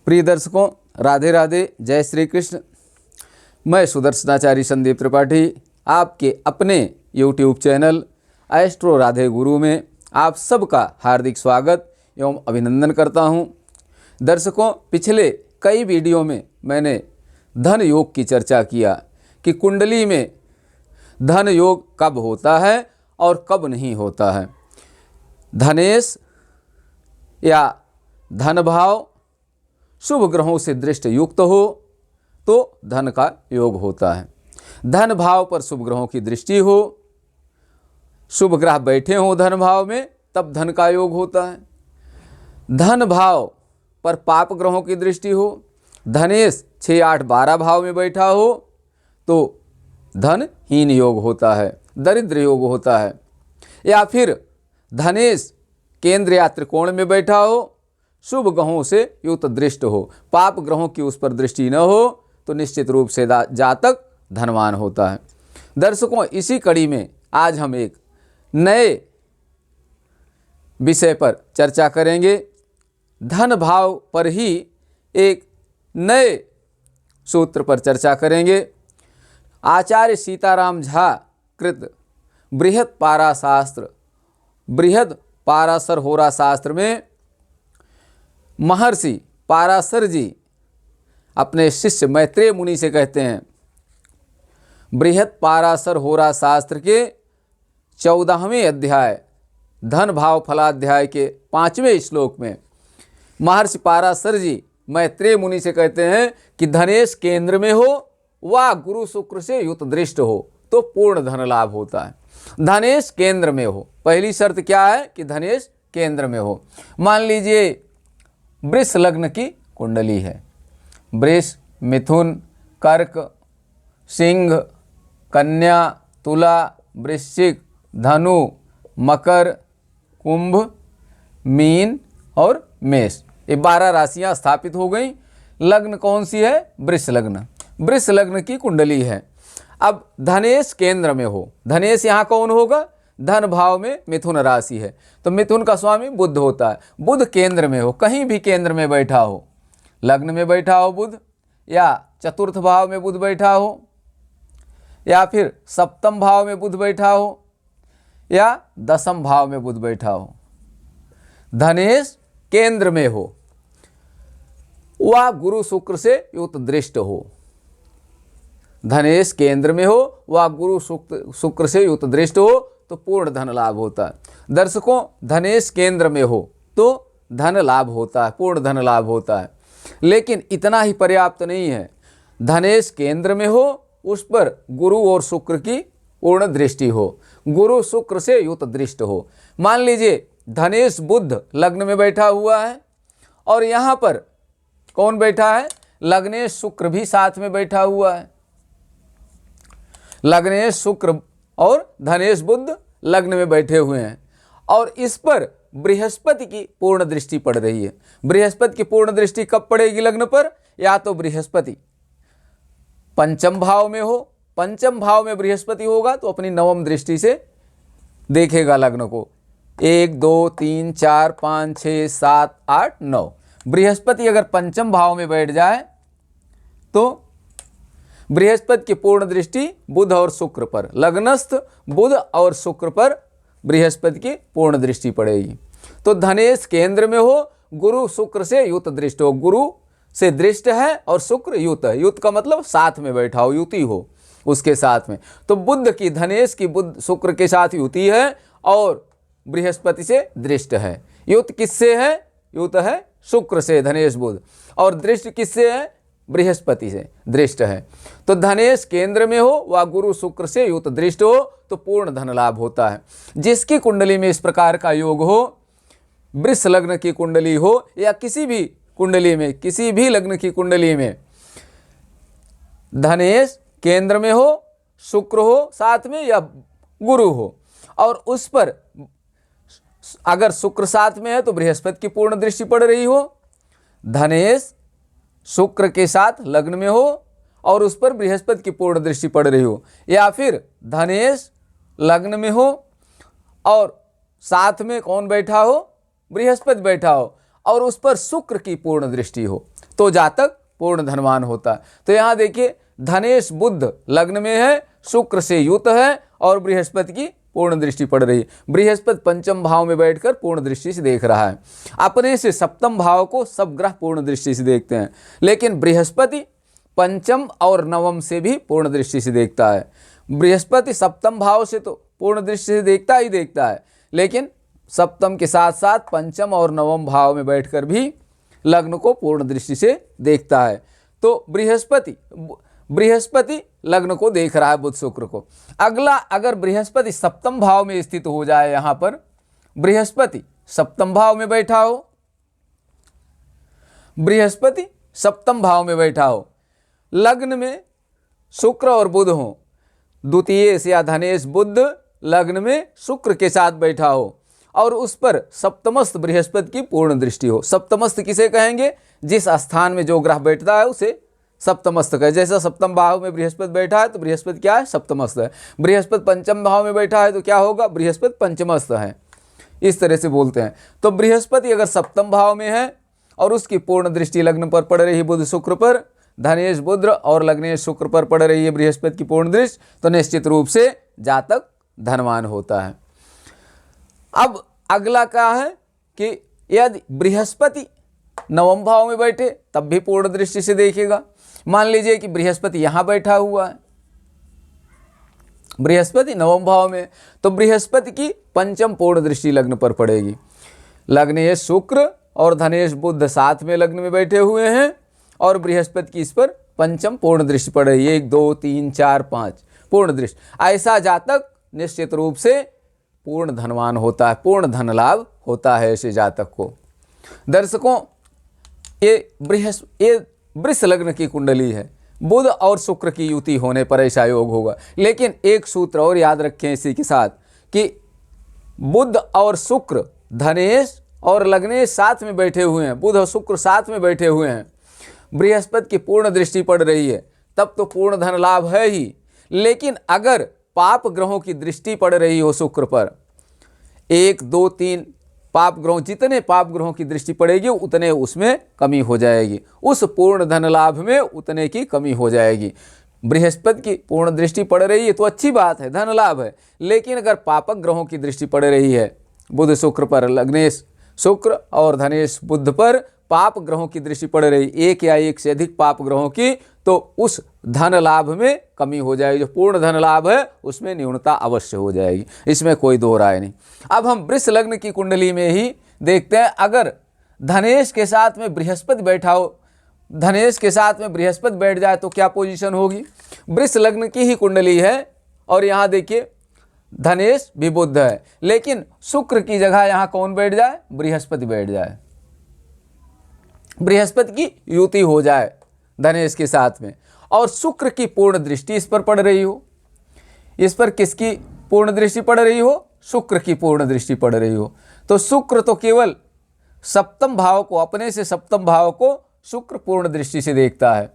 प्रिय दर्शकों, राधे राधे, जय श्री कृष्ण। मैं सुदर्शनाचार्य संदीप त्रिपाठी आपके अपने YouTube चैनल एस्ट्रो राधे गुरु में आप सबका हार्दिक स्वागत एवं अभिनंदन करता हूं। दर्शकों, पिछले कई वीडियो में मैंने धन योग की चर्चा किया कि कुंडली में धन योग कब होता है और कब नहीं होता है। धनेश या धन भाव शुभ ग्रहों से दृष्टि युक्त हो तो धन का योग होता है। धन भाव पर शुभ ग्रहों की दृष्टि हो, शुभ ग्रह बैठे हों धन भाव में, तब धन का योग होता है। धन भाव पर पाप ग्रहों की दृष्टि हो, धनेश 6, 8, 12 भाव में बैठा हो तो धनहीन योग होता है, दरिद्र योग होता है। या फिर धनेश केंद्र या त्रिकोण में बैठा हो, शुभ ग्रहों से युक्त दृष्ट हो, पाप ग्रहों की उस पर दृष्टि न हो तो निश्चित रूप से जातक धनवान होता है। दर्शकों, इसी कड़ी में आज हम एक नए विषय पर चर्चा करेंगे। धन भाव पर ही एक नए सूत्र पर चर्चा करेंगे। आचार्य सीताराम झा कृत बृहद पाराशर होरा शास्त्र में महर्षि पाराशर जी अपने शिष्य मैत्रेय मुनि से कहते हैं, बृहद पाराशर होरा शास्त्र के 14वें अध्याय धन भाव फलाध्याय के 5वें श्लोक में महर्षि पाराशर जी मैत्रेय मुनि से कहते हैं कि धनेश केंद्र में हो व गुरु शुक्र से युक्त दृष्ट हो तो पूर्ण धन लाभ होता है। धनेश केंद्र में हो, पहली शर्त क्या है कि धनेश केंद्र में हो। मान लीजिए वृष लग्न की कुंडली है, वृष, मिथुन, कर्क, सिंह, कन्या, तुला, वृश्चिक, धनु, मकर, कुंभ, मीन और मेष, ये 12 राशियां स्थापित हो गई। लग्न कौन सी है? वृष लग्न। वृष लग्न की कुंडली है। अब धनेश केंद्र में हो, धनेश यहाँ कौन होगा? धन भाव में मिथुन राशि है तो मिथुन का स्वामी बुध होता है। बुध केंद्र में हो, कहीं भी केंद्र में बैठा हो, लग्न में बैठा हो बुध, या चतुर्थ भाव में बुध बैठा हो, या फिर सप्तम भाव में बुध बैठा हो, या 10म भाव में बुध बैठा हो, धनेश केंद्र में हो, वह गुरु शुक्र से युक्त दृष्ट हो। धनेश केंद्र में हो वह गुरु शुक्र से युक्त दृष्ट हो तो पूर्ण धन लाभ होता है। दर्शकों, धनेश केंद्र में हो तो धन लाभ होता है, पूर्ण धन लाभ होता है। लेकिन इतना ही पर्याप्त नहीं है। धनेश केंद्र में हो, उस पर गुरु और शुक्र की पूर्ण दृष्टि हो, गुरु शुक्र से युक्त दृष्ट हो। मान लीजिए धनेश बुध लग्न में बैठा हुआ है और यहाँ पर कौन बैठा है? लग्नेश शुक्र भी साथ में बैठा हुआ है। लग्नेश शुक्र और धनेश बुध लग्न में बैठे हुए हैं और इस पर बृहस्पति की पूर्ण दृष्टि पड़ रही है। बृहस्पति की पूर्ण दृष्टि कब पड़ेगी लग्न पर? या तो बृहस्पति 5म भाव में हो, 5म भाव में बृहस्पति होगा तो अपनी 9वीं दृष्टि से देखेगा लग्न को। 1, 2, 3, 4, 5, 6, 7, 8, 9। बृहस्पति अगर 5म भाव में बैठ जाए तो बृहस्पति की पूर्ण दृष्टि बुध और शुक्र पर, लग्नस्थ बुध और शुक्र पर बृहस्पति की पूर्ण दृष्टि पड़ेगी। तो धनेश केंद्र में हो, गुरु शुक्र से युक्त दृष्ट हो, गुरु से दृष्ट है और शुक्र युत है। युत का मतलब साथ में बैठा हो, युति हो उसके साथ में। तो बुध की, धनेश की बुध शुक्र के साथ युति है और बृहस्पति से दृष्ट है। युत किससे है? युत है शुक्र से, धनेश बुध, और दृष्ट किससे है? बृहस्पति से दृष्ट है। तो धनेश केंद्र में हो व गुरु शुक्र से युक्त दृष्ट हो तो पूर्ण धन लाभ होता है। जिसकी कुंडली में इस प्रकार का योग हो, वृष लग्न की कुंडली हो या किसी भी कुंडली में, किसी भी लग्न की कुंडली में धनेश केंद्र में हो, शुक्र हो साथ में या गुरु हो, और उस पर अगर शुक्र साथ में है तो बृहस्पति की पूर्ण दृष्टि पड़ रही हो, धनेश शुक्र के साथ लग्न में हो और उस पर बृहस्पति की पूर्ण दृष्टि पड़ रही हो, या फिर धनेश लग्न में हो और साथ में कौन बैठा हो? बृहस्पति बैठा हो और उस पर शुक्र की पूर्ण दृष्टि हो तो जातक पूर्ण धनवान होता है। तो यहाँ देखिए धनेश बुध लग्न में है, शुक्र से युत है और बृहस्पति की पूर्ण दृष्टि पड़ रही है। बृहस्पति पंचम भाव में बैठकर पूर्ण दृष्टि से देख रहा है। अपने से सप्तम भाव को सब ग्रह पूर्ण दृष्टि से देखते हैं, लेकिन बृहस्पति पंचम और नवम से भी पूर्ण दृष्टि से देखता है। बृहस्पति सप्तम भाव से तो पूर्ण दृष्टि से देखता ही देखता है, लेकिन सप्तम के साथ साथ पंचम और नवम भाव में बैठकर भी लग्न को पूर्ण दृष्टि से देखता है। तो बृहस्पति लग्न को देख रहा है बुध शुक्र को। अगला, अगर बृहस्पति सप्तम भाव में स्थित हो जाए, यहां पर बृहस्पति सप्तम भाव में बैठा हो, बृहस्पति सप्तम भाव में बैठा हो, लग्न में शुक्र और बुध हो, द्वितीय या धनेश बुध लग्न में शुक्र के साथ बैठा हो और उस पर सप्तमस्थ बृहस्पति की पूर्ण दृष्टि हो। सप्तमस्थ किसे कहेंगे? जिस स्थान में जो ग्रह बैठता है उसे सप्तमस्थ कहे। जैसा सप्तम भाव में बृहस्पति बैठा है तो बृहस्पति क्या है? सप्तमस्थ है। बृहस्पति पंचम भाव में बैठा है तो क्या होगा? बृहस्पति पंचमस्थ है। इस तरह से बोलते हैं। तो बृहस्पति अगर सप्तम भाव में है और उसकी पूर्ण दृष्टि लग्न पर पड़ रही है बुध शुक्र पर, धनेश बुध और लग्नेश शुक्र पर पड़ रही है बृहस्पति की पूर्ण दृष्टि, तो निश्चित रूप से जातक धनवान होता है। अब अगला क्या है कि यदि बृहस्पति नवम भाव में बैठे तब भी पूर्ण दृष्टि से देखेगा। मान लीजिए कि बृहस्पति यहां बैठा हुआ है, बृहस्पति नवम भाव में, तो बृहस्पति की पंचम पूर्ण दृष्टि लग्न पर पड़ेगी। लग्नेश शुक्र और धनेश बुध साथ में लग्न में बैठे हुए हैं और बृहस्पति की इस पर पंचम पूर्ण दृष्टि पड़ रही है। 1 2 3 4 5 पूर्ण दृष्टि। ऐसा जातक निश्चित रूप से पूर्ण धनवान होता है, पूर्ण धन लाभ होता है ऐसे जातक को। दर्शकों, ये वृष लग्न की कुंडली है। बुध और शुक्र की युति होने पर ऐसा योग होगा। लेकिन एक सूत्र और याद रखें इसी के साथ कि बुध और शुक्र धनेश और लग्नेश साथ में बैठे हुए हैं, बुध और शुक्र साथ में बैठे हुए हैं, बृहस्पति की पूर्ण दृष्टि पड़ रही है, तब तो पूर्ण धन लाभ है ही। लेकिन अगर पाप ग्रहों की दृष्टि पड़ रही हो शुक्र पर, 1 2 3 पाप ग्रहों, जितने पाप ग्रहों की दृष्टि पड़ेगी उतने उसमें कमी हो जाएगी, उस पूर्ण धन लाभ में उतने की कमी हो जाएगी। बृहस्पति की पूर्ण दृष्टि पड़ रही है तो अच्छी बात है, धन लाभ है। लेकिन अगर पापक ग्रहों की दृष्टि पड़ रही है बुध शुक्र पर, लग्नेश शुक्र और धनेश बुध पर पाप ग्रहों की दृष्टि पड़ रही, एक या एक से अधिक पाप ग्रहों की, तो उस धन लाभ में कमी हो जाएगी। जो पूर्ण धन लाभ है उसमें न्यूनता अवश्य हो जाएगी, इसमें कोई दो राय नहीं। अब हम वृष लग्न की कुंडली में ही देखते हैं। अगर धनेश के साथ में बृहस्पति बैठा हो, धनेश के साथ में बृहस्पति बैठ जाए तो क्या पोजीशन होगी? वृष लग्न की ही कुंडली है और यहाँ देखिए धनेश भी बुध है, लेकिन शुक्र की जगह यहाँ कौन बैठ जाए? बृहस्पति बैठ जाए, बृहस्पति की युति हो जाए धनेश के साथ में और शुक्र की पूर्ण दृष्टि इस पर पड़ रही हो। इस पर किसकी पूर्ण दृष्टि पड़ रही हो? शुक्र की पूर्ण दृष्टि पड़ रही हो। तो शुक्र तो केवल सप्तम भाव को, अपने से सप्तम भाव को शुक्र पूर्ण दृष्टि से देखता है।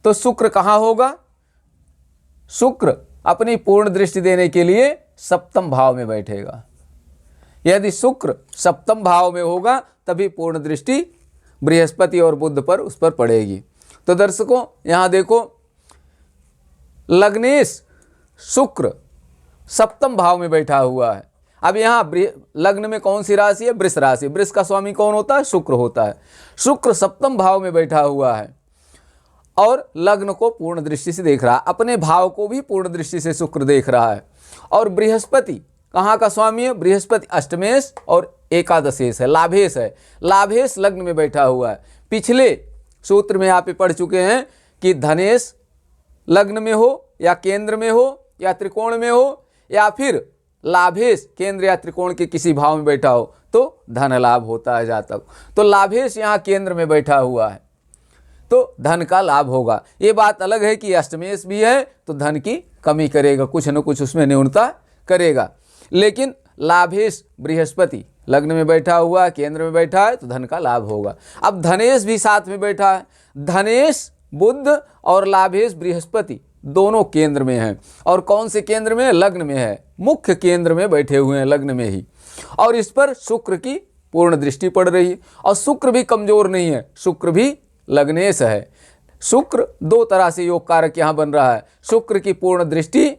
तो शुक्र कहाँ होगा? शुक्र अपनी पूर्ण दृष्टि देने के लिए सप्तम भाव में बैठेगा। यदि शुक्र सप्तम भाव में होगा तभी पूर्ण दृष्टि बृहस्पति और बुध पर उस पर पड़ेगी। तो दर्शकों यहाँ देखो, लग्नेश शुक्र सप्तम भाव में बैठा हुआ है। अब यहाँ लग्न में कौन सी राशि है? वृष राशि। वृष का स्वामी कौन होता है? शुक्र होता है। शुक्र सप्तम भाव में बैठा हुआ है और लग्न को पूर्ण दृष्टि से देख रहा है, अपने भाव को भी पूर्ण दृष्टि से शुक्र देख रहा है। और बृहस्पति कहाँ का स्वामी है? बृहस्पति अष्टमेश और एकादशेश है, लाभेश है। लाभेश लग्न में बैठा हुआ है। पिछले सूत्र में यहाँ पे पढ़ चुके हैं कि धनेश लग्न में हो या केंद्र में हो या त्रिकोण में हो या फिर लाभेश केंद्र या त्रिकोण के किसी भाव में बैठा हो तो धन लाभ होता है जातक। तो लाभेश यहाँ केंद्र में बैठा हुआ है तो धन का लाभ होगा। ये बात अलग है कि अष्टमेश भी है तो धन की कमी करेगा, कुछ न कुछ उसमें न्यूनता करेगा। लेकिन लाभेश बृहस्पति लग्न में बैठा हुआ, केंद्र में बैठा है तो धन का लाभ होगा। अब धनेश भी साथ में बैठा है। धनेश बुध और लाभेश बृहस्पति दोनों केंद्र में हैं। और कौन से केंद्र में? लग्न में है, मुख्य केंद्र में बैठे हुए हैं लग्न में ही। और इस पर शुक्र की पूर्ण दृष्टि पड़ रही है। और शुक्र भी कमजोर नहीं है, शुक्र भी लग्नेश है। शुक्र दो तरह से योग कारक यहाँ बन रहा है। शुक्र की पूर्ण दृष्टि,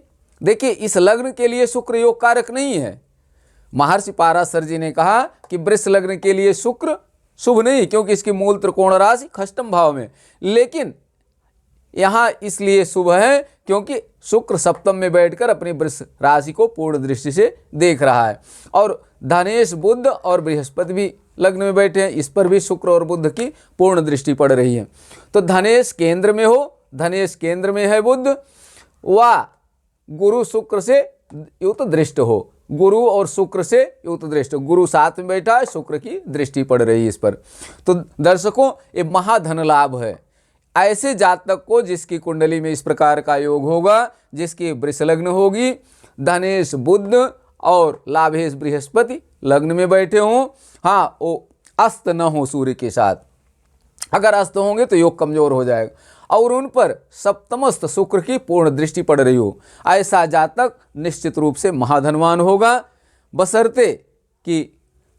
देखिए इस लग्न के लिए शुक्र योग कारक नहीं है। महर्षि पाराशर जी ने कहा कि वृष लग्न के लिए शुक्र शुभ नहीं, क्योंकि इसकी मूल त्रिकोण राशि खष्टम भाव में, लेकिन यहाँ इसलिए शुभ है क्योंकि शुक्र सप्तम में बैठकर अपनी वृष राशि को पूर्ण दृष्टि से देख रहा है। और धनेश, बुध और बृहस्पति भी लग्न में बैठे हैं, इस पर भी शुक्र और बुध की पूर्ण दृष्टि पड़ रही है। तो धनेश केंद्र में हो, धनेश केंद्र में है बुध, व गुरु शुक्र से युक्त दृष्ट हो, गुरु और शुक्र से युक्त दृष्ट, गुरु साथ में बैठा है, शुक्र की दृष्टि पड़ रही है इस पर। तो दर्शकों, ये महाधन लाभ है ऐसे जातक को जिसकी कुंडली में इस प्रकार का योग होगा, जिसकी वृष लग्न होगी, धनेश बुध और लाभेश बृहस्पति लग्न में बैठे हों। हाँ, वो अस्त न हो सूर्य के साथ, अगर अस्त होंगे तो योग कमजोर हो जाएगा, और उन पर सप्तमस्थ शुक्र की पूर्ण दृष्टि पड़ रही हो, ऐसा जातक निश्चित रूप से महाधनवान होगा, बशर्ते कि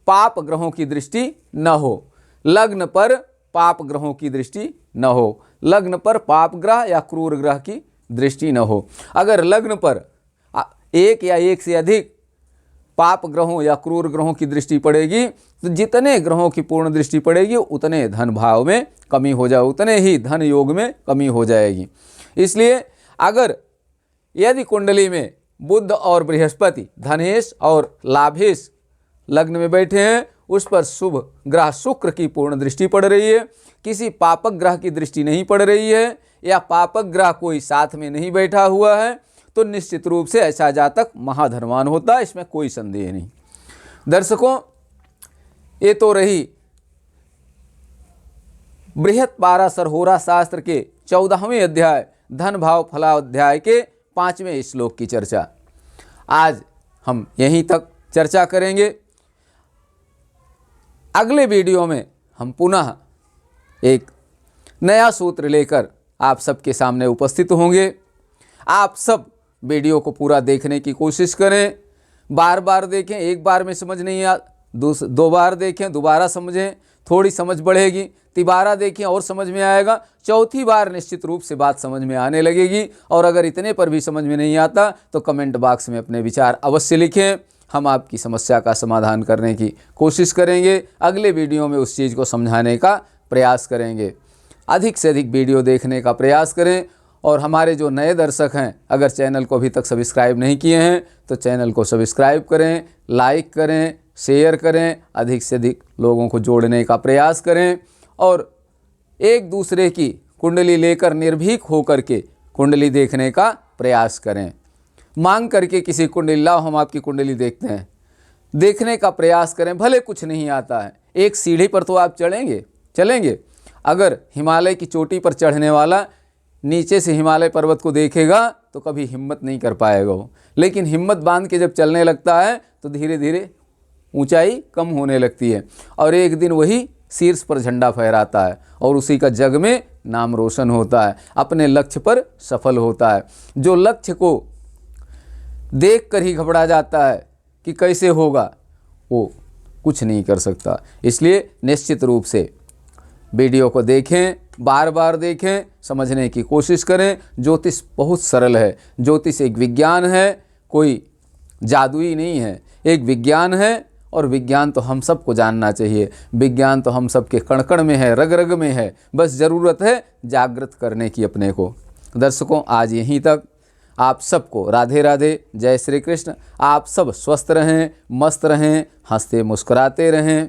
पाप ग्रहों की दृष्टि न हो। लग्न पर पाप ग्रहों की दृष्टि न हो, लग्न पर पाप ग्रह या क्रूर ग्रह की दृष्टि न हो। अगर लग्न पर एक या एक से अधिक पाप ग्रहों या क्रूर ग्रहों की दृष्टि पड़ेगी, तो जितने ग्रहों की पूर्ण दृष्टि पड़ेगी उतने धन भाव में कमी हो जाए, उतने ही धन योग में कमी हो जाएगी। इसलिए अगर यदि कुंडली में बुध और बृहस्पति, धनेश और लाभेश लग्न में बैठे हैं, उस पर शुभ ग्रह शुक्र की पूर्ण दृष्टि पड़ रही है, किसी पापक ग्रह की दृष्टि नहीं पड़ रही है, या पापक ग्रह कोई साथ में नहीं बैठा हुआ है, तो निश्चित रूप से ऐसा जातक महाधनवान होता है, इसमें कोई संदेह नहीं। दर्शकों, ये तो रही बृहत पाराशर होरा शास्त्र के 14वें अध्याय धन भाव फलाध्याय के 5वें श्लोक की चर्चा। आज हम यहीं तक चर्चा करेंगे। अगले वीडियो में हम पुनः एक नया सूत्र लेकर आप सबके सामने उपस्थित होंगे। आप सब वीडियो को पूरा देखने की कोशिश करें, बार बार देखें, एक बार में समझ नहीं आ, दो बार देखें, दोबारा समझें, थोड़ी समझ बढ़ेगी, तिबारा देखें और समझ में आएगा, चौथी बार निश्चित रूप से बात समझ में आने लगेगी। और अगर इतने पर भी समझ में नहीं आता तो कमेंट बॉक्स में अपने विचार अवश्य लिखें, हम आपकी समस्या का समाधान करने की कोशिश करेंगे। अगले वीडियो में उस चीज़ को समझाने का प्रयास करेंगे। अधिक से अधिक वीडियो देखने का प्रयास करें, और हमारे जो नए दर्शक हैं, अगर चैनल को अभी तक सब्सक्राइब नहीं किए हैं तो चैनल को सब्सक्राइब करें, लाइक करें, शेयर करें, अधिक से अधिक लोगों को जोड़ने का प्रयास करें, और एक दूसरे की कुंडली लेकर निर्भीक होकर के कुंडली देखने का प्रयास करें। मांग करके किसी कुंडली, लाओ हम आपकी कुंडली देखते हैं, देखने का प्रयास करें। भले कुछ नहीं आता है, एक सीढ़ी पर तो आप चलेंगे। अगर हिमालय की चोटी पर चढ़ने वाला नीचे से हिमालय पर्वत को देखेगा तो कभी हिम्मत नहीं कर पाएगा वो, लेकिन हिम्मत बांध के जब चलने लगता है तो धीरे धीरे ऊंचाई कम होने लगती है, और एक दिन वही शीर्ष पर झंडा फहराता है और उसी का जग में नाम रोशन होता है, अपने लक्ष्य पर सफल होता है। जो लक्ष्य को देख कर ही घबरा जाता है कि कैसे होगा, वो कुछ नहीं कर सकता। इसलिए निश्चित रूप से वीडियो को देखें, बार बार देखें, समझने की कोशिश करें। ज्योतिष बहुत सरल है, ज्योतिष एक विज्ञान है, कोई जादुई नहीं है, एक विज्ञान है, और विज्ञान तो हम सबको जानना चाहिए। विज्ञान तो हम सबके कण कण में है, रग रग में है, बस ज़रूरत है जागृत करने की अपने को। दर्शकों, आज यहीं तक। आप सबको राधे राधे, जय श्री कृष्ण। आप सब स्वस्थ रहें, मस्त रहें, हंसते मुस्कुराते रहें।